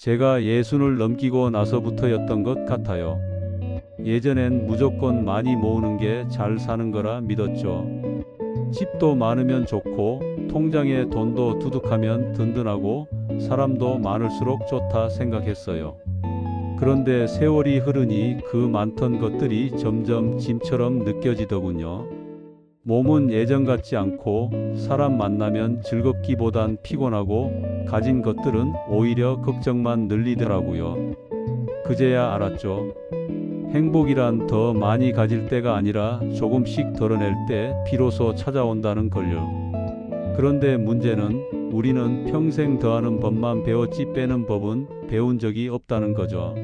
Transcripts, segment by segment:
제가 예순을 넘기고 나서부터였던 것 같아요. 예전엔 무조건 많이 모으는 게 잘 사는 거라 믿었죠. 집도 많으면 좋고 통장에 돈도 두둑하면 든든하고 사람도 많을수록 좋다 생각했어요. 그런데 세월이 흐르니 그 많던 것들이 점점 짐처럼 느껴지더군요. 몸은 예전 같지 않고 사람 만나면 즐겁기보단 피곤하고 가진 것들은 오히려 걱정만 늘리더라고요. 그제야 알았죠. 행복이란 더 많이 가질 때가 아니라 조금씩 덜어낼 때 비로소 찾아온다는 걸요. 그런데 문제는 우리는 평생 더하는 법만 배웠지 빼는 법은 배운 적이 없다는 거죠.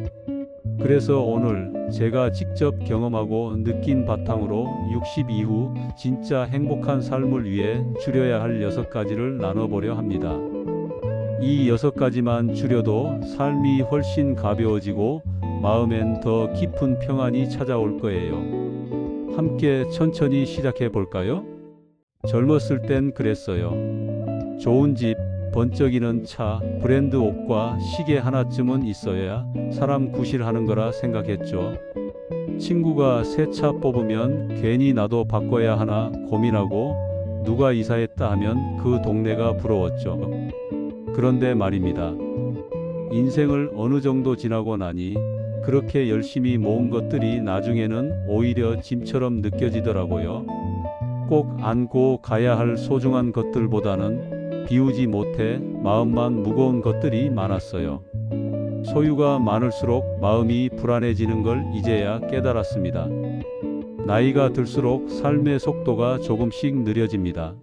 그래서 오늘 제가 직접 경험하고 느낀 바탕으로 60 이후 진짜 행복한 삶을 위해 줄여야 할 6가지를 나눠보려 합니다. 이 6가지만 줄여도 삶이 훨씬 가벼워지고 마음엔 더 깊은 평안이 찾아올 거예요. 함께 천천히 시작해 볼까요? 젊었을 땐 그랬어요. 좋은 집, 번쩍이는 차, 브랜드 옷과 시계 하나쯤은 있어야 사람 구실하는 거라 생각했죠. 친구가 새 차 뽑으면 괜히 나도 바꿔야 하나 고민하고 누가 이사했다 하면 그 동네가 부러웠죠. 그런데 말입니다. 인생을 어느 정도 지나고 나니 그렇게 열심히 모은 것들이 나중에는 오히려 짐처럼 느껴지더라고요. 꼭 안고 가야 할 소중한 것들보다는 비우지 못해 마음만 무거운 것들이 많았어요. 소유가 많을수록 마음이 불안해지는 걸 이제야 깨달았습니다. 나이가 들수록 삶의 속도가 조금씩 느려집니다.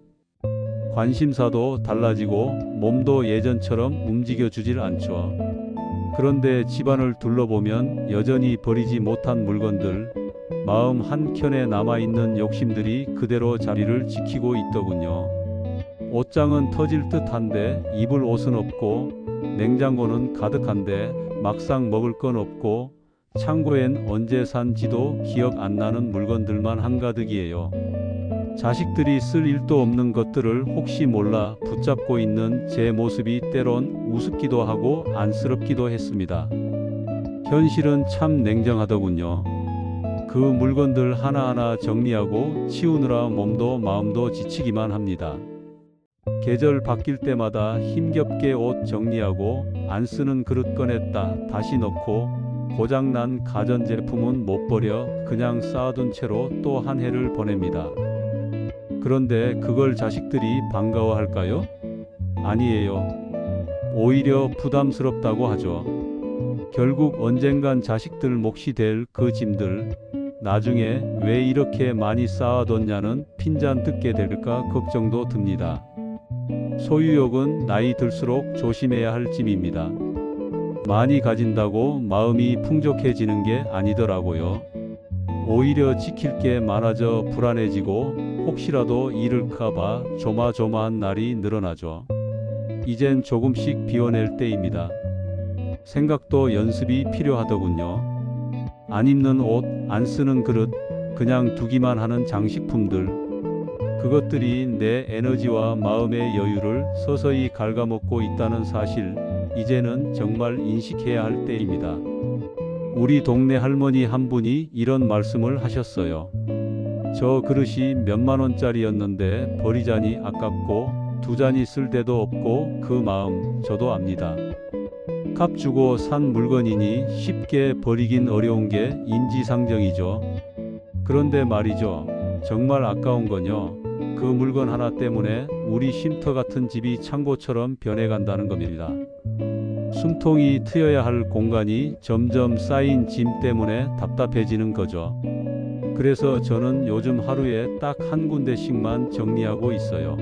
관심사도 달라지고 몸도 예전처럼 움직여주질 않죠. 그런데 집안을 둘러보면 여전히 버리지 못한 물건들, 마음 한켠에 남아있는 욕심들이 그대로 자리를 지키고 있더군요. 옷장은 터질 듯한데 입을 옷은 없고 냉장고는 가득한데 막상 먹을 건 없고 창고엔 언제 산지도 기억 안 나는 물건들만 한가득이에요. 자식들이 쓸 일도 없는 것들을 혹시 몰라 붙잡고 있는 제 모습이 때론 우습기도 하고 안쓰럽기도 했습니다. 현실은 참 냉정하더군요. 그 물건들 하나하나 정리하고 치우느라 몸도 마음도 지치기만 합니다. 계절 바뀔 때마다 힘겹게 옷 정리하고 안 쓰는 그릇 꺼냈다 다시 넣고 고장난 가전제품은 못 버려 그냥 쌓아둔 채로 또 한 해를 보냅니다. 그런데 그걸 자식들이 반가워할까요? 아니에요. 오히려 부담스럽다고 하죠. 결국 언젠간 자식들 몫이 될 그 짐들, 나중에 왜 이렇게 많이 쌓아뒀냐는 핀잔 듣게 될까 걱정도 듭니다. 소유욕은 나이 들수록 조심해야 할 짐입니다. 많이 가진다고 마음이 풍족해지는 게 아니더라고요. 오히려 지킬 게 많아져 불안해지고 혹시라도 잃을까봐 조마조마한 날이 늘어나죠. 이젠 조금씩 비워낼 때입니다. 생각도 연습이 필요하더군요. 안 입는 옷, 안 쓰는 그릇, 그냥 두기만 하는 장식품들. 그것들이 내 에너지와 마음의 여유를 서서히 갉아먹고 있다는 사실, 이제는 정말 인식해야 할 때입니다. 우리 동네 할머니 한 분이 이런 말씀을 하셨어요. 저 그릇이 몇만 원짜리였는데 버리자니 아깝고 두 잔이 쓸 데도 없고 그 마음 저도 압니다. 값 주고 산 물건이니 쉽게 버리긴 어려운 게 인지상정이죠. 그런데 말이죠. 정말 아까운 건요. 그 물건 하나 때문에 우리 쉼터 같은 집이 창고처럼 변해간다는 겁니다. 숨통이 트여야 할 공간이 점점 쌓인 짐 때문에 답답해지는 거죠. 그래서 저는 요즘 하루에 딱 한 군데씩만 정리하고 있어요.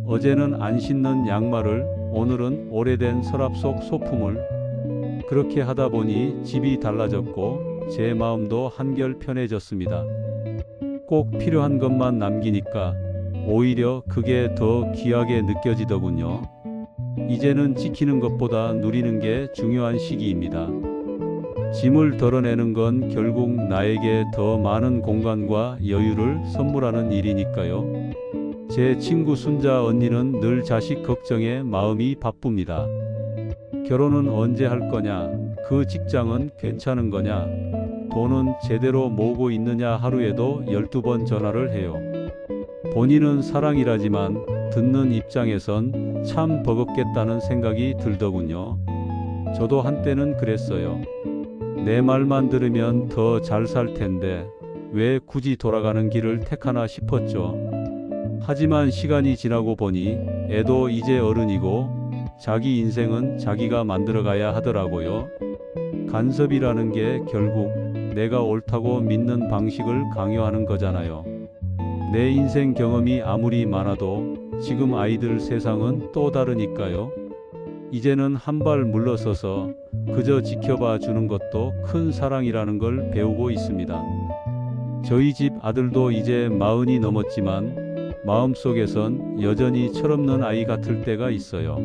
어제는 안 신는 양말을, 오늘은 오래된 서랍 속 소품을. 그렇게 하다 보니 집이 달라졌고 제 마음도 한결 편해졌습니다. 꼭 필요한 것만 남기니까 오히려 그게 더 귀하게 느껴지더군요. 이제는 지키는 것보다 누리는 게 중요한 시기입니다. 짐을 덜어내는 건 결국 나에게 더 많은 공간과 여유를 선물하는 일이니까요. 제 친구 순자 언니는 늘 자식 걱정에 마음이 바쁩니다. 결혼은 언제 할 거냐? 그 직장은 괜찮은 거냐? 돈은 제대로 모으고 있느냐? 하루에도 12번 전화를 해요. 본인은 사랑이라지만 듣는 입장에선 참 버겁겠다는 생각이 들더군요. 저도 한때는 그랬어요. 내 말만 들으면 더 잘 살 텐데 왜 굳이 돌아가는 길을 택하나 싶었죠. 하지만 시간이 지나고 보니 애도 이제 어른이고 자기 인생은 자기가 만들어가야 하더라고요. 간섭이라는 게 결국 내가 옳다고 믿는 방식을 강요하는 거잖아요. 내 인생 경험이 아무리 많아도 지금 아이들 세상은 또 다르니까요. 이제는 한 발 물러서서 그저 지켜봐 주는 것도 큰 사랑이라는 걸 배우고 있습니다. 저희 집 아들도 이제 40이 넘었지만 마음속에선 여전히 철없는 아이 같을 때가 있어요.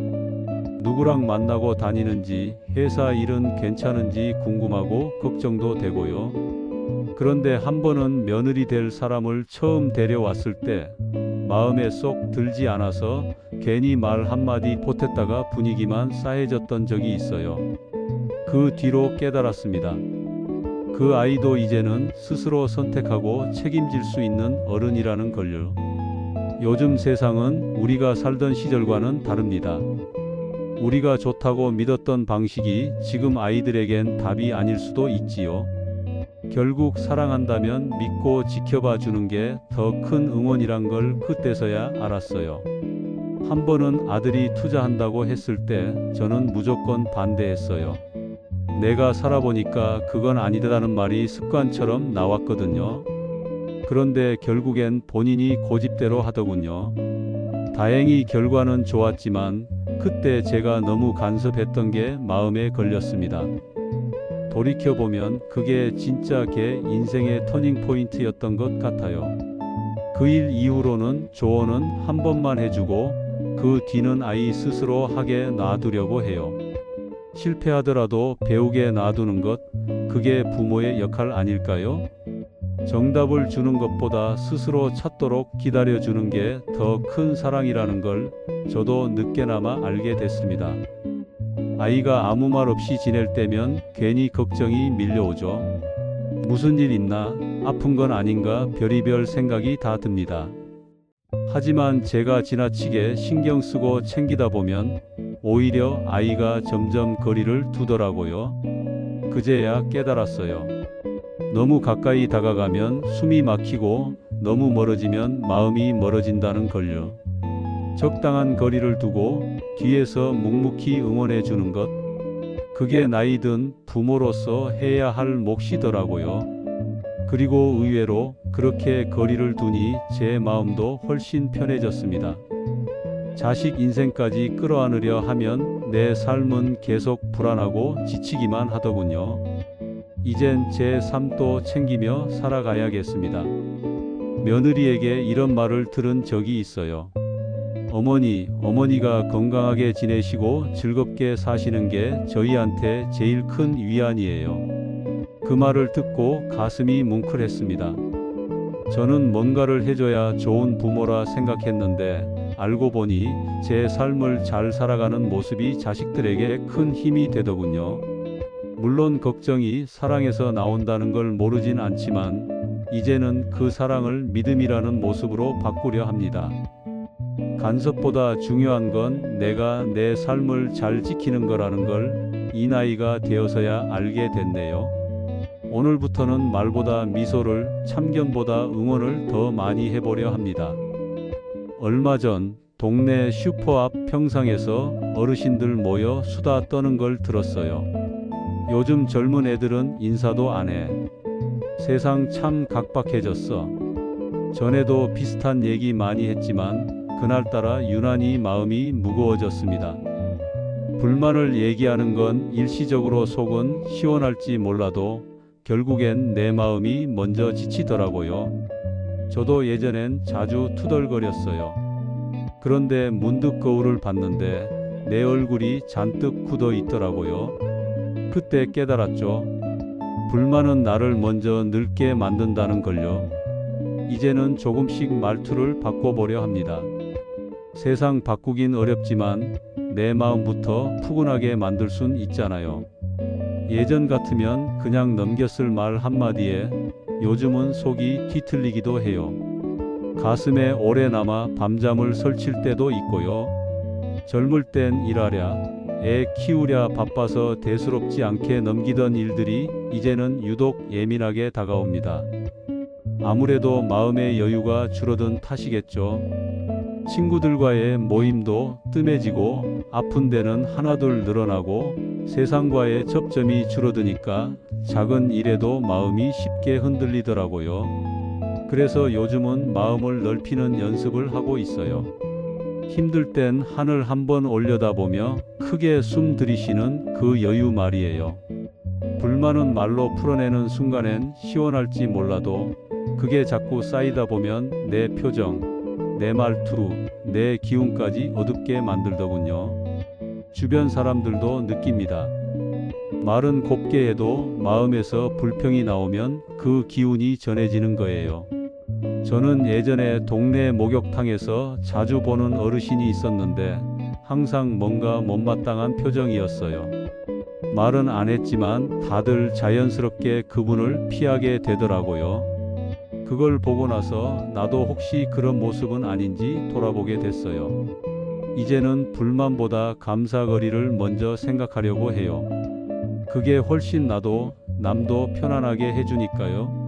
누구랑 만나고 다니는지, 회사 일은 괜찮은지 궁금하고 걱정도 되고요. 그런데 한 번은 며느리 될 사람을 처음 데려왔을 때 마음에 쏙 들지 않아서 괜히 말 한마디 보탰다가 분위기만 싸해졌던 적이 있어요. 그 뒤로 깨달았습니다. 그 아이도 이제는 스스로 선택하고 책임질 수 있는 어른이라는 걸요. 요즘 세상은 우리가 살던 시절과는 다릅니다. 우리가 좋다고 믿었던 방식이 지금 아이들에겐 답이 아닐 수도 있지요. 결국 사랑한다면 믿고 지켜봐 주는 게 더 큰 응원이란 걸 그때서야 알았어요. 한 번은 아들이 투자한다고 했을 때 저는 무조건 반대했어요. 내가 살아보니까 그건 아니다라는 말이 습관처럼 나왔거든요. 그런데 결국엔 본인이 고집대로 하더군요. 다행히 결과는 좋았지만 그때 제가 너무 간섭했던 게 마음에 걸렸습니다. 돌이켜보면 그게 진짜 걔 인생의 터닝포인트였던 것 같아요. 그 일 이후로는 조언은 한 번만 해주고 그 뒤는 아이 스스로 하게 놔두려고 해요. 실패하더라도 배우게 놔두는 것, 그게 부모의 역할 아닐까요? 정답을 주는 것보다 스스로 찾도록 기다려주는 게 더 큰 사랑이라는 걸 저도 늦게나마 알게 됐습니다. 아이가 아무 말 없이 지낼 때면 괜히 걱정이 밀려오죠. 무슨 일 있나? 아픈 건 아닌가? 별의별 생각이 다 듭니다. 하지만 제가 지나치게 신경 쓰고 챙기다 보면 오히려 아이가 점점 거리를 두더라고요. 그제야 깨달았어요. 너무 가까이 다가가면 숨이 막히고 너무 멀어지면 마음이 멀어진다는 걸요. 적당한 거리를 두고 뒤에서 묵묵히 응원해 주는 것, 그게 나이 든 부모로서 해야 할 몫이더라고요. 그리고 의외로 그렇게 거리를 두니 제 마음도 훨씬 편해졌습니다. 자식 인생까지 끌어안으려 하면 내 삶은 계속 불안하고 지치기만 하더군요. 이젠 제 삶도 챙기며 살아가야겠습니다. 며느리에게 이런 말을 들은 적이 있어요. 어머니가 건강하게 지내시고 즐겁게 사시는 게 저희한테 제일 큰 위안이에요. 그 말을 듣고 가슴이 뭉클했습니다. 저는 뭔가를 해줘야 좋은 부모라 생각했는데 알고 보니 제 삶을 잘 살아가는 모습이 자식들에게 큰 힘이 되더군요. 물론 걱정이 사랑에서 나온다는 걸 모르진 않지만 이제는 그 사랑을 믿음이라는 모습으로 바꾸려 합니다. 간섭보다 중요한 건 내가 내 삶을 잘 지키는 거라는 걸 이 나이가 되어서야 알게 됐네요. 오늘부터는 말보다 미소를, 참견보다 응원을 더 많이 해보려 합니다. 얼마 전 동네 슈퍼 앞 평상에서 어르신들 모여 수다 떠는 걸 들었어요. 요즘 젊은 애들은 인사도 안 해. 세상 참 각박해졌어. 전에도 비슷한 얘기 많이 했지만 그날따라 유난히 마음이 무거워졌습니다. 불만을 얘기하는 건 일시적으로 속은 시원할지 몰라도 결국엔 내 마음이 먼저 지치더라고요. 저도 예전엔 자주 투덜거렸어요. 그런데 문득 거울을 봤는데 내 얼굴이 잔뜩 굳어 있더라고요. 그때 깨달았죠. 불만은 나를 먼저 늙게 만든다는 걸요. 이제는 조금씩 말투를 바꿔보려 합니다. 세상 바꾸긴 어렵지만 내 마음부터 푸근하게 만들 순 있잖아요. 예전 같으면 그냥 넘겼을 말 한마디에 요즘은 속이 뒤틀리기도 해요. 가슴에 오래 남아 밤잠을 설칠 때도 있고요. 젊을 땐 일하랴, 애 키우랴 바빠서 대수롭지 않게 넘기던 일들이 이제는 유독 예민하게 다가옵니다. 아무래도 마음의 여유가 줄어든 탓이겠죠. 친구들과의 모임도 뜸해지고 아픈 데는 하나둘 늘어나고 세상과의 접점이 줄어드니까 작은 일에도 마음이 쉽게 흔들리더라고요. 그래서 요즘은 마음을 넓히는 연습을 하고 있어요. 힘들 땐 하늘 한번 올려다보며 크게 숨 들이쉬는 그 여유 말이에요. 불만은 말로 풀어내는 순간엔 시원할지 몰라도 그게 자꾸 쌓이다 보면 내 표정, 내 말투, 내 기운까지 어둡게 만들더군요. 주변 사람들도 느낍니다. 말은 곱게 해도 마음에서 불평이 나오면 그 기운이 전해지는 거예요. 저는 예전에 동네 목욕탕에서 자주 보는 어르신이 있었는데 항상 뭔가 못마땅한 표정이었어요. 말은 안 했지만 다들 자연스럽게 그분을 피하게 되더라고요. 그걸 보고 나서 나도 혹시 그런 모습은 아닌지 돌아보게 됐어요. 이제는 불만보다 감사거리를 먼저 생각하려고 해요. 그게 훨씬 나도 남도 편안하게 해주니까요.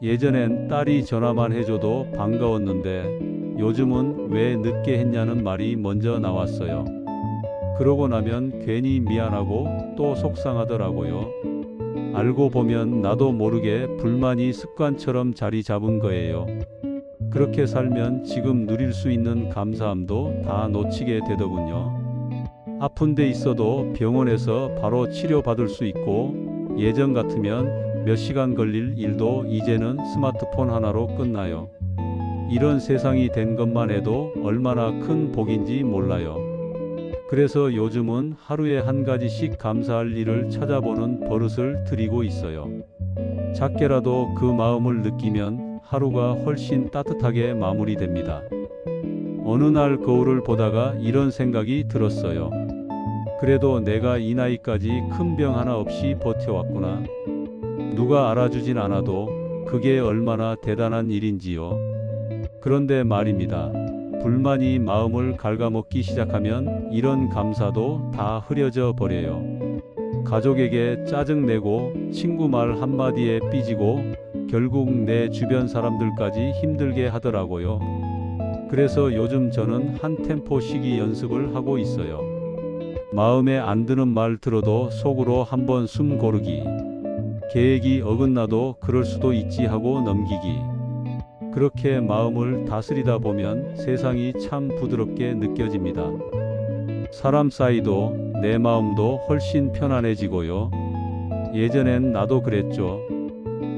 예전엔 딸이 전화만 해줘도 반가웠는데 요즘은 왜 늦게 했냐는 말이 먼저 나왔어요. 그러고 나면 괜히 미안하고 또 속상하더라고요. 알고 보면 나도 모르게 불만이 습관처럼 자리 잡은 거예요. 그렇게 살면 지금 누릴 수 있는 감사함도 다 놓치게 되더군요. 아픈 데 있어도 병원에서 바로 치료받을 수 있고 예전 같으면 몇 시간 걸릴 일도 이제는 스마트폰 하나로 끝나요. 이런 세상이 된 것만 해도 얼마나 큰 복인지 몰라요. 그래서 요즘은 하루에 한 가지씩 감사할 일을 찾아보는 버릇을 들이고 있어요. 작게라도 그 마음을 느끼면 하루가 훨씬 따뜻하게 마무리됩니다. 어느 날 거울을 보다가 이런 생각이 들었어요. 그래도 내가 이 나이까지 큰 병 하나 없이 버텨왔구나. 누가 알아주진 않아도 그게 얼마나 대단한 일인지요. 그런데 말입니다. 불만이 마음을 갉아먹기 시작하면 이런 감사도 다 흐려져 버려요. 가족에게 짜증내고 친구 말 한마디에 삐지고 결국 내 주변 사람들까지 힘들게 하더라고요. 그래서 요즘 저는 한 템포 쉬기 연습을 하고 있어요. 마음에 안 드는 말 들어도 속으로 한번 숨 고르기. 계획이 어긋나도 그럴 수도 있지 하고 넘기기. 그렇게 마음을 다스리다 보면 세상이 참 부드럽게 느껴집니다. 사람 사이도 내 마음도 훨씬 편안해지고요. 예전엔 나도 그랬죠.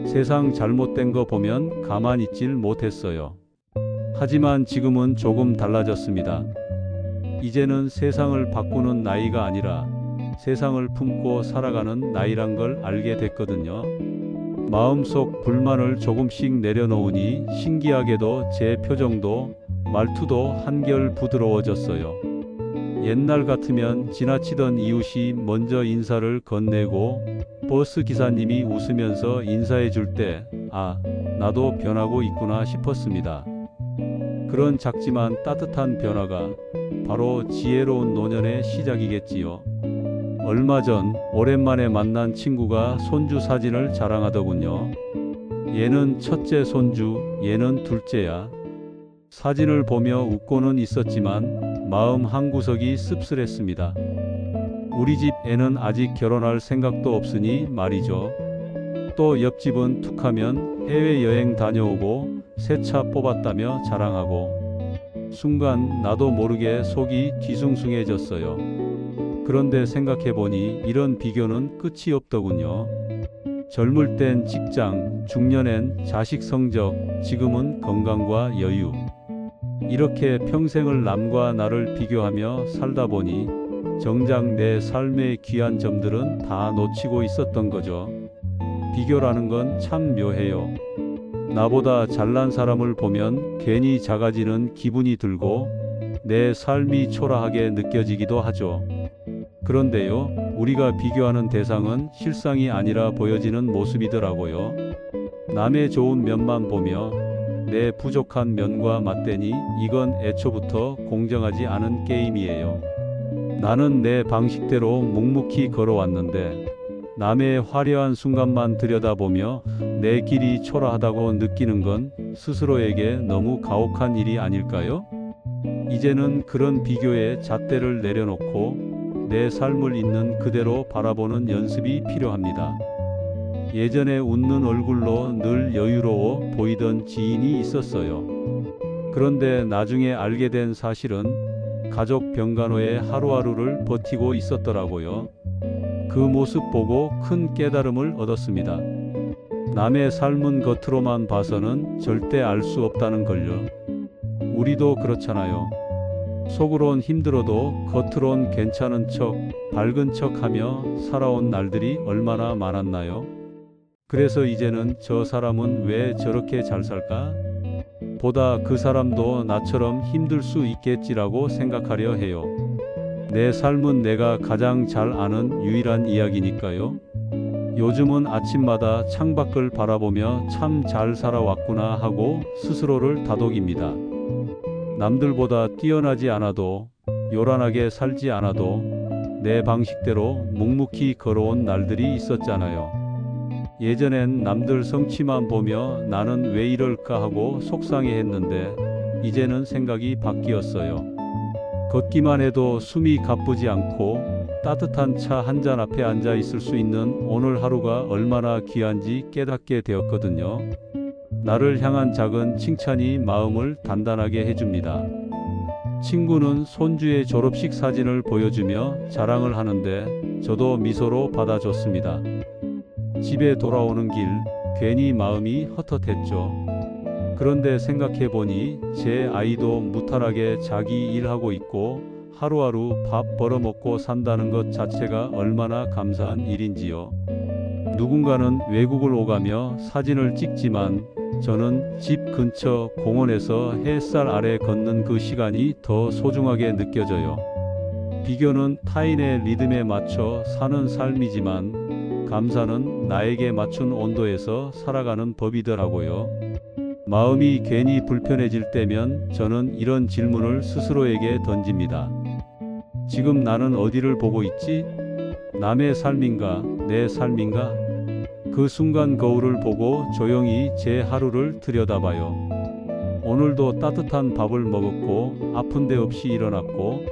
세상 잘못된 거 보면 가만히 있질 못했어요. 하지만 지금은 조금 달라졌습니다. 이제는 세상을 바꾸는 나이가 아니라 세상을 품고 살아가는 나이란 걸 알게 됐거든요. 마음속 불만을 조금씩 내려놓으니 신기하게도 제 표정도 말투도 한결 부드러워졌어요. 옛날 같으면 지나치던 이웃이 먼저 인사를 건네고 버스 기사님이 웃으면서 인사해 줄 때, 아, 나도 변하고 있구나 싶었습니다. 그런 작지만 따뜻한 변화가 바로 지혜로운 노년의 시작이겠지요. 얼마 전 오랜만에 만난 친구가 손주 사진을 자랑하더군요. 얘는 첫째 손주, 얘는 둘째야. 사진을 보며 웃고는 있었지만 마음 한구석이 씁쓸했습니다. 우리 집 애는 아직 결혼할 생각도 없으니 말이죠. 또 옆집은 툭하면 해외여행 다녀오고 새 차 뽑았다며 자랑하고. 순간 나도 모르게 속이 뒤숭숭해졌어요. 그런데 생각해보니 이런 비교는 끝이 없더군요. 젊을 땐 직장, 중년엔 자식 성적, 지금은 건강과 여유. 이렇게 평생을 남과 나를 비교하며 살다 보니 정작 내 삶의 귀한 점들은 다 놓치고 있었던 거죠. 비교라는 건 참 묘해요. 나보다 잘난 사람을 보면 괜히 작아지는 기분이 들고 내 삶이 초라하게 느껴지기도 하죠. 그런데요, 우리가 비교하는 대상은 실상이 아니라 보여지는 모습이더라고요. 남의 좋은 면만 보며 내 부족한 면과 맞대니 이건 애초부터 공정하지 않은 게임이에요. 나는 내 방식대로 묵묵히 걸어왔는데 남의 화려한 순간만 들여다보며 내 길이 초라하다고 느끼는 건 스스로에게 너무 가혹한 일이 아닐까요? 이제는 그런 비교의 잣대를 내려놓고 내 삶을 있는 그대로 바라보는 연습이 필요합니다. 예전에 웃는 얼굴로 늘 여유로워 보이던 지인이 있었어요. 그런데 나중에 알게 된 사실은 가족 병간호에 하루하루를 버티고 있었더라고요. 그 모습 보고 큰 깨달음을 얻었습니다. 남의 삶은 겉으로만 봐서는 절대 알 수 없다는 걸요. 우리도 그렇잖아요. 속으론 힘들어도 겉으론 괜찮은 척, 밝은 척 하며 살아온 날들이 얼마나 많았나요? 그래서 이제는 저 사람은 왜 저렇게 잘 살까? 보다 그 사람도 나처럼 힘들 수 있겠지라고 생각하려 해요. 내 삶은 내가 가장 잘 아는 유일한 이야기니까요. 요즘은 아침마다 창밖을 바라보며 참 잘 살아왔구나 하고 스스로를 다독입니다. 남들보다 뛰어나지 않아도 요란하게 살지 않아도 내 방식대로 묵묵히 걸어온 날들이 있었잖아요. 예전엔 남들 성취만 보며 나는 왜 이럴까 하고 속상해했는데 이제는 생각이 바뀌었어요. 걷기만 해도 숨이 가쁘지 않고 따뜻한 차 한 잔 앞에 앉아 있을 수 있는 오늘 하루가 얼마나 귀한지 깨닫게 되었거든요. 나를 향한 작은 칭찬이 마음을 단단하게 해줍니다. 친구는 손주의 졸업식 사진을 보여주며 자랑을 하는데 저도 미소로 받아줬습니다. 집에 돌아오는 길 괜히 마음이 헛헛했죠. 그런데 생각해보니 제 아이도 무탈하게 자기 일하고 있고 하루하루 밥 벌어먹고 산다는 것 자체가 얼마나 감사한 일인지요. 누군가는 외국을 오가며 사진을 찍지만 저는 집 근처 공원에서 햇살 아래 걷는 그 시간이 더 소중하게 느껴져요. 비교는 타인의 리듬에 맞춰 사는 삶이지만 감사는 나에게 맞춘 온도에서 살아가는 법이더라고요. 마음이 괜히 불편해질 때면 저는 이런 질문을 스스로에게 던집니다. 지금 나는 어디를 보고 있지? 남의 삶인가? 내 삶인가? 그 순간 거울을 보고 조용히 제 하루를 들여다봐요. 오늘도 따뜻한 밥을 먹었고 아픈 데 없이 일어났고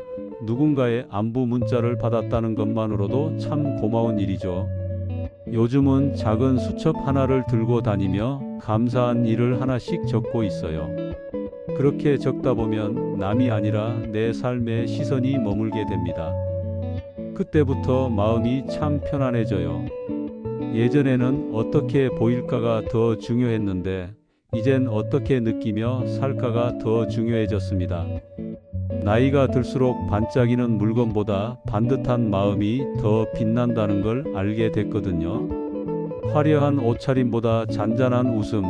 누군가의 안부 문자를 받았다는 것만으로도 참 고마운 일이죠. 요즘은 작은 수첩 하나를 들고 다니며 감사한 일을 하나씩 적고 있어요. 그렇게 적다 보면 남이 아니라 내 삶에 시선이 머물게 됩니다. 그때부터 마음이 참 편안해져요. 예전에는 어떻게 보일까가 더 중요했는데 이젠 어떻게 느끼며 살까가 더 중요해졌습니다. 나이가 들수록 반짝이는 물건보다 반듯한 마음이 더 빛난다는 걸 알게 됐거든요. 화려한 옷차림보다 잔잔한 웃음,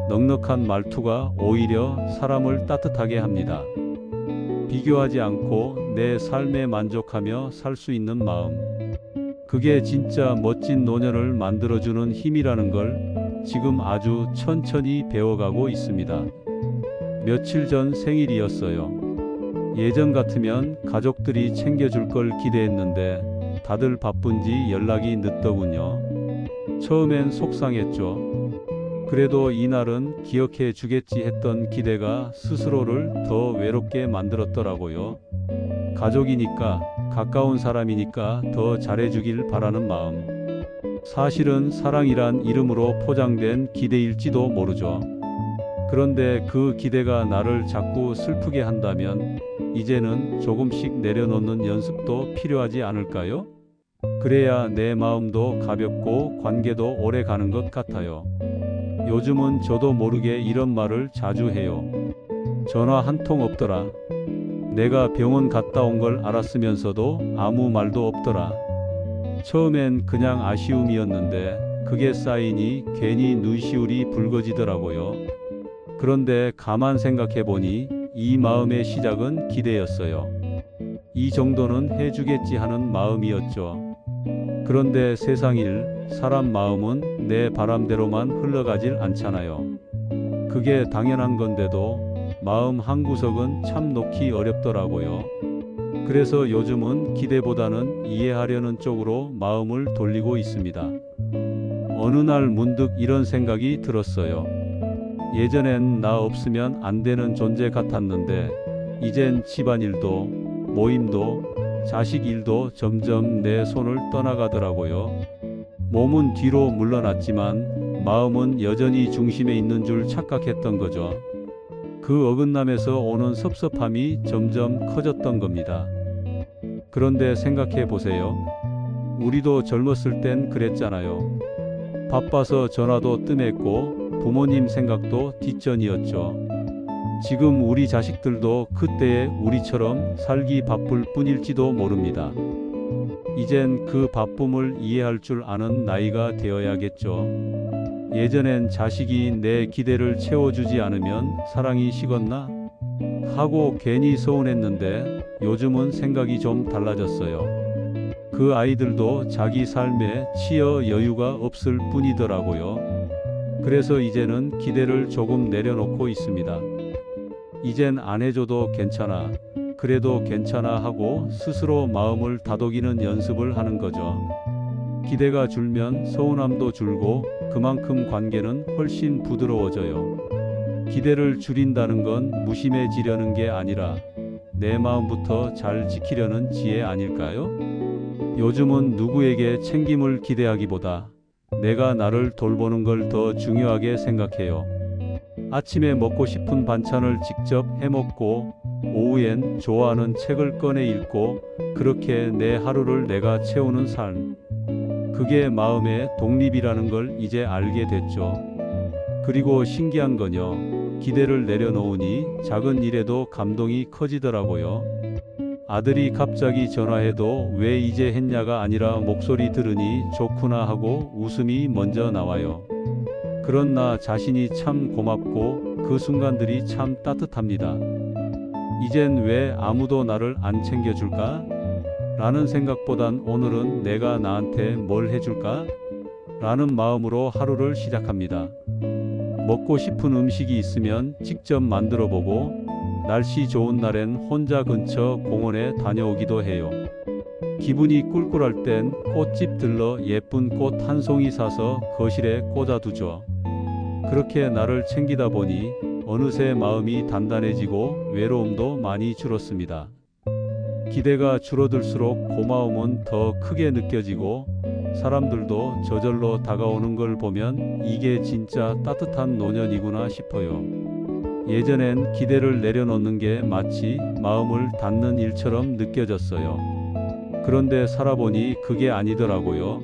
넉넉한 말투가 오히려 사람을 따뜻하게 합니다. 비교하지 않고 내 삶에 만족하며 살 수 있는 마음. 그게 진짜 멋진 노년을 만들어주는 힘이라는 걸 지금 아주 천천히 배워가고 있습니다. 며칠 전 생일이었어요. 예전 같으면 가족들이 챙겨줄 걸 기대했는데 다들 바쁜지 연락이 늦더군요. 처음엔 속상했죠. 그래도 이날은 기억해 주겠지 했던 기대가 스스로를 더 외롭게 만들었더라고요. 가족이니까, 가까운 사람이니까 더 잘해주길 바라는 마음. 사실은 사랑이란 이름으로 포장된 기대일지도 모르죠. 그런데 그 기대가 나를 자꾸 슬프게 한다면 이제는 조금씩 내려놓는 연습도 필요하지 않을까요? 그래야 내 마음도 가볍고 관계도 오래 가는 것 같아요. 요즘은 저도 모르게 이런 말을 자주 해요. 전화 한 통 없더라. 내가 병원 갔다 온 걸 알았으면서도 아무 말도 없더라. 처음엔 그냥 아쉬움이었는데 그게 쌓이니 괜히 눈시울이 붉어지더라고요. 그런데 가만 생각해보니 이 마음의 시작은 기대였어요. 이 정도는 해주겠지 하는 마음이었죠. 그런데 세상 일, 사람 마음은 내 바람대로만 흘러가질 않잖아요. 그게 당연한 건데도 마음 한구석은 참 놓기 어렵더라고요. 그래서 요즘은 기대보다는 이해하려는 쪽으로 마음을 돌리고 있습니다. 어느 날 문득 이런 생각이 들었어요. 예전엔 나 없으면 안 되는 존재 같았는데 이젠 집안일도 모임도 자식 일도 점점 내 손을 떠나가더라고요. 몸은 뒤로 물러났지만 마음은 여전히 중심에 있는 줄 착각했던 거죠. 그 어긋남에서 오는 섭섭함이 점점 커졌던 겁니다. 그런데 생각해 보세요. 우리도 젊었을 땐 그랬잖아요. 바빠서 전화도 뜸했고 부모님 생각도 뒷전이었죠. 지금 우리 자식들도 그때의 우리처럼 살기 바쁠 뿐일지도 모릅니다. 이젠 그 바쁨을 이해할 줄 아는 나이가 되어야겠죠. 예전엔 자식이 내 기대를 채워주지 않으면 사랑이 식었나? 하고 괜히 서운했는데 요즘은 생각이 좀 달라졌어요. 그 아이들도 자기 삶에 치여 여유가 없을 뿐이더라고요. 그래서 이제는 기대를 조금 내려놓고 있습니다. 이젠 안 해줘도 괜찮아, 그래도 괜찮아 하고 스스로 마음을 다독이는 연습을 하는 거죠. 기대가 줄면 서운함도 줄고 그만큼 관계는 훨씬 부드러워져요. 기대를 줄인다는 건 무심해지려는 게 아니라 내 마음부터 잘 지키려는 지혜 아닐까요? 요즘은 누구에게 챙김을 기대하기보다 내가 나를 돌보는 걸 더 중요하게 생각해요. 아침에 먹고 싶은 반찬을 직접 해먹고 오후엔 좋아하는 책을 꺼내 읽고 그렇게 내 하루를 내가 채우는 삶. 그게 마음의 독립이라는 걸 이제 알게 됐죠. 그리고 신기한 건요. 기대를 내려놓으니 작은 일에도 감동이 커지더라고요. 아들이 갑자기 전화해도 왜 이제 했냐가 아니라 목소리 들으니 좋구나 하고 웃음이 먼저 나와요. 그런 나 자신이 참 고맙고 그 순간들이 참 따뜻합니다. 이젠 왜 아무도 나를 안 챙겨줄까? 라는 생각보단 오늘은 내가 나한테 뭘 해줄까? 라는 마음으로 하루를 시작합니다. 먹고 싶은 음식이 있으면 직접 만들어 보고 날씨 좋은 날엔 혼자 근처 공원에 다녀오기도 해요. 기분이 꿀꿀할 땐 꽃집 들러 예쁜 꽃 한 송이 사서 거실에 꽂아두죠. 그렇게 나를 챙기다 보니 어느새 마음이 단단해지고 외로움도 많이 줄었습니다. 기대가 줄어들수록 고마움은 더 크게 느껴지고 사람들도 저절로 다가오는 걸 보면 이게 진짜 따뜻한 노년이구나 싶어요. 예전엔 기대를 내려놓는 게 마치 마음을 닫는 일처럼 느껴졌어요. 그런데 살아보니 그게 아니더라고요.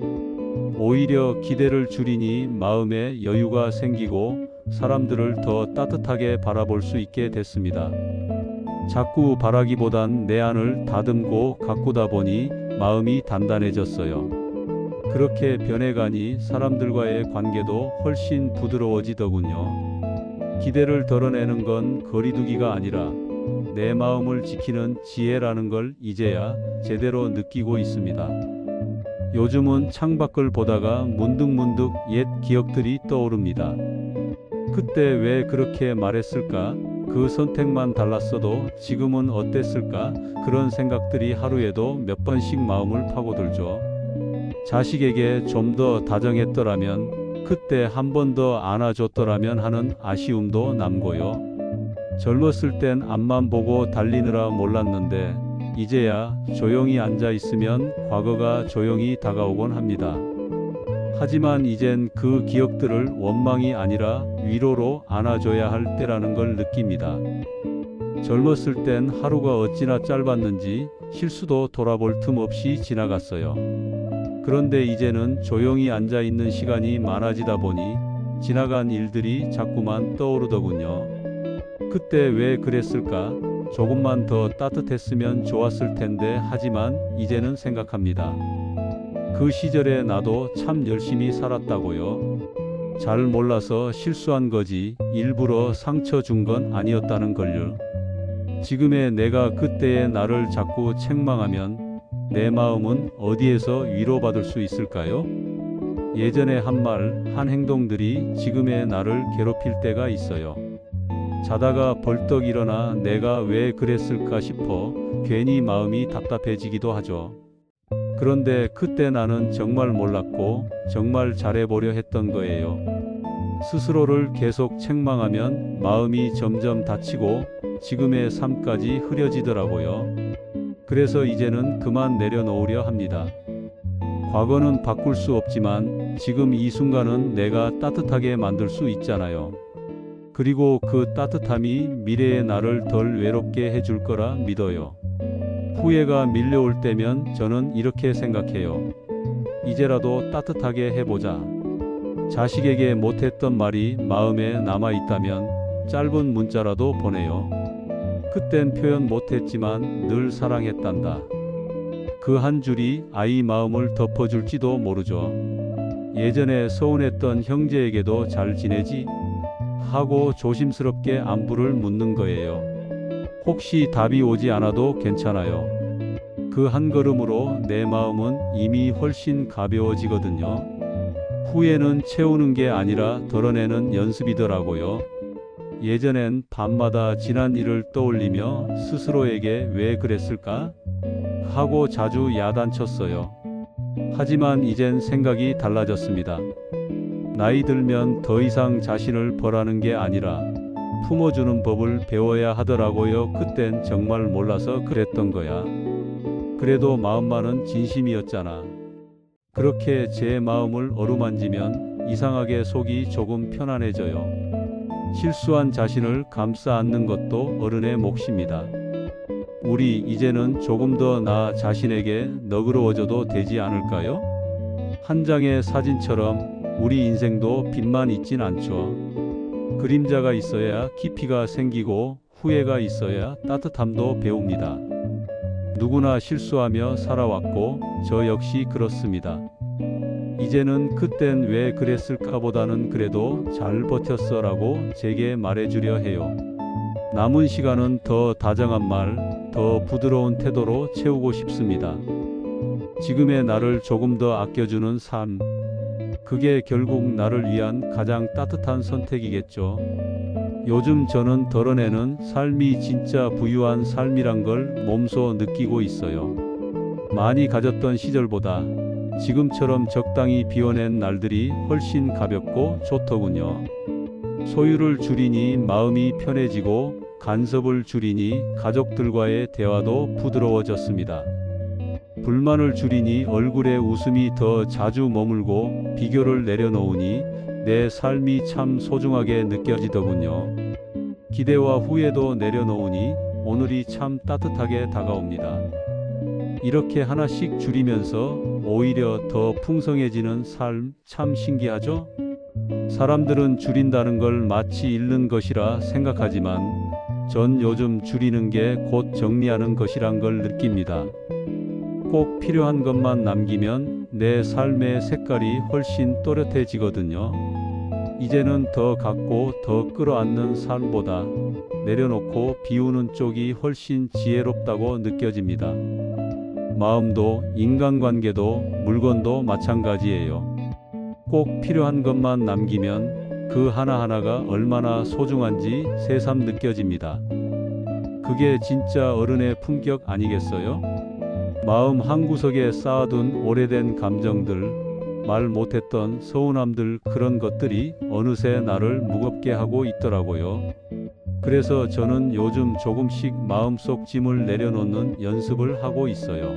오히려 기대를 줄이니 마음에 여유가 생기고 사람들을 더 따뜻하게 바라볼 수 있게 됐습니다. 자꾸 바라기보단 내 안을 다듬고 가꾸다 보니 마음이 단단해졌어요. 그렇게 변해가니 사람들과의 관계도 훨씬 부드러워지더군요. 기대를 덜어내는 건 거리두기가 아니라 내 마음을 지키는 지혜라는 걸 이제야 제대로 느끼고 있습니다. 요즘은 창밖을 보다가 문득문득 옛 기억들이 떠오릅니다. 그때 왜 그렇게 말했을까? 그 선택만 달랐어도 지금은 어땠을까? 그런 생각들이 하루에도 몇 번씩 마음을 파고들죠. 자식에게 좀 더 다정했더라면, 그때 한 번 더 안아줬더라면 하는 아쉬움도 남고요. 젊었을 땐 앞만 보고 달리느라 몰랐는데 이제야 조용히 앉아 있으면 과거가 조용히 다가오곤 합니다. 하지만 이젠 그 기억들을 원망이 아니라 위로로 안아줘야 할 때라는 걸 느낍니다. 젊었을 땐 하루가 어찌나 짧았는지 실수도 돌아볼 틈 없이 지나갔어요. 그런데 이제는 조용히 앉아 있는 시간이 많아지다 보니 지나간 일들이 자꾸만 떠오르더군요. 그때 왜 그랬을까? 조금만 더 따뜻했으면 좋았을 텐데 하지만 이제는 생각합니다. 그 시절에 나도 참 열심히 살았다고요. 잘 몰라서 실수한 거지 일부러 상처 준 건 아니었다는 걸요. 지금의 내가 그때의 나를 자꾸 책망하면 내 마음은 어디에서 위로받을 수 있을까요? 예전에 한 말, 한 행동들이 지금의 나를 괴롭힐 때가 있어요. 자다가 벌떡 일어나 내가 왜 그랬을까 싶어 괜히 마음이 답답해지기도 하죠. 그런데 그때 나는 정말 몰랐고 정말 잘해보려 했던 거예요. 스스로를 계속 책망하면 마음이 점점 다치고 지금의 삶까지 흐려지더라고요. 그래서 이제는 그만 내려놓으려 합니다. 과거는 바꿀 수 없지만 지금 이 순간은 내가 따뜻하게 만들 수 있잖아요. 그리고 그 따뜻함이 미래의 나를 덜 외롭게 해줄 거라 믿어요. 후회가 밀려올 때면 저는 이렇게 생각해요. 이제라도 따뜻하게 해보자. 자식에게 못했던 말이 마음에 남아있다면 짧은 문자라도 보내요. 그땐 표현 못했지만 늘 사랑했단다. 그 한 줄이 아이 마음을 덮어줄지도 모르죠. 예전에 서운했던 형제에게도 잘 지내지? 하고 조심스럽게 안부를 묻는 거예요. 혹시 답이 오지 않아도 괜찮아요. 그 한 걸음으로 내 마음은 이미 훨씬 가벼워지거든요. 후회는 채우는 게 아니라 덜어내는 연습이더라고요. 예전엔 밤마다 지난 일을 떠올리며 스스로에게 왜 그랬을까? 하고 자주 야단쳤어요. 하지만 이젠 생각이 달라졌습니다. 나이 들면 더 이상 자신을 벌하는 게 아니라 품어주는 법을 배워야 하더라고요. 그땐 정말 몰라서 그랬던 거야. 그래도 마음만은 진심이었잖아. 그렇게 제 마음을 어루만지면 이상하게 속이 조금 편안해져요. 실수한 자신을 감싸 안는 것도 어른의 몫입니다. 우리 이제는 조금 더 나 자신에게 너그러워져도 되지 않을까요? 한 장의 사진처럼 우리 인생도 빛만 있진 않죠. 그림자가 있어야 깊이가 생기고 후회가 있어야 따뜻함도 배웁니다. 누구나 실수하며 살아왔고 저 역시 그렇습니다. 이제는 그땐 왜 그랬을까 보다는 그래도 잘 버텼어 라고 제게 말해주려 해요. 남은 시간은 더 다정한 말, 더 부드러운 태도로 채우고 싶습니다. 지금의 나를 조금 더 아껴주는 삶. 그게 결국 나를 위한 가장 따뜻한 선택이겠죠. 요즘 저는 덜어내는 삶이 진짜 부유한 삶이란 걸 몸소 느끼고 있어요. 많이 가졌던 시절보다 지금처럼 적당히 비워낸 날들이 훨씬 가볍고 좋더군요. 소유를 줄이니 마음이 편해지고 간섭을 줄이니 가족들과의 대화도 부드러워졌습니다. 불만을 줄이니 얼굴에 웃음이 더 자주 머물고 비교를 내려놓으니 내 삶이 참 소중하게 느껴지더군요. 기대와 후회도 내려놓으니 오늘이 참 따뜻하게 다가옵니다. 이렇게 하나씩 줄이면서 오히려 더 풍성해지는 삶 참 신기하죠? 사람들은 줄인다는 걸 마치 잃는 것이라 생각하지만 전 요즘 줄이는 게 곧 정리하는 것이란 걸 느낍니다. 꼭 필요한 것만 남기면 내 삶의 색깔이 훨씬 또렷해지거든요. 이제는 더 갖고 더 끌어안는 삶보다 내려놓고 비우는 쪽이 훨씬 지혜롭다고 느껴집니다. 마음도 인간관계도 물건도 마찬가지예요. 꼭 필요한 것만 남기면 그 하나하나가 얼마나 소중한지 새삼 느껴집니다. 그게 진짜 어른의 품격 아니겠어요? 마음 한구석에 쌓아둔 오래된 감정들, 말 못했던 서운함들 그런 것들이 어느새 나를 무겁게 하고 있더라고요. 그래서 저는 요즘 조금씩 마음속 짐을 내려놓는 연습을 하고 있어요.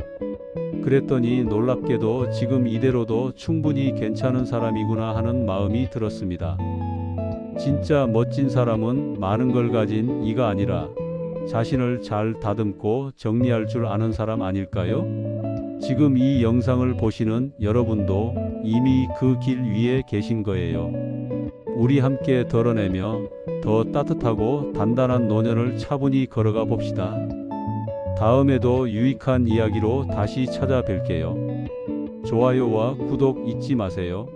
그랬더니 놀랍게도 지금 이대로도 충분히 괜찮은 사람이구나 하는 마음이 들었습니다. 진짜 멋진 사람은 많은 걸 가진 이가 아니라 자신을 잘 다듬고 정리할 줄 아는 사람 아닐까요? 지금 이 영상을 보시는 여러분도 이미 그 길 위에 계신 거예요. 우리 함께 덜어내며 더 따뜻하고 단단한 노년을 차분히 걸어가 봅시다. 다음에도 유익한 이야기로 다시 찾아뵐게요. 좋아요와 구독 잊지 마세요.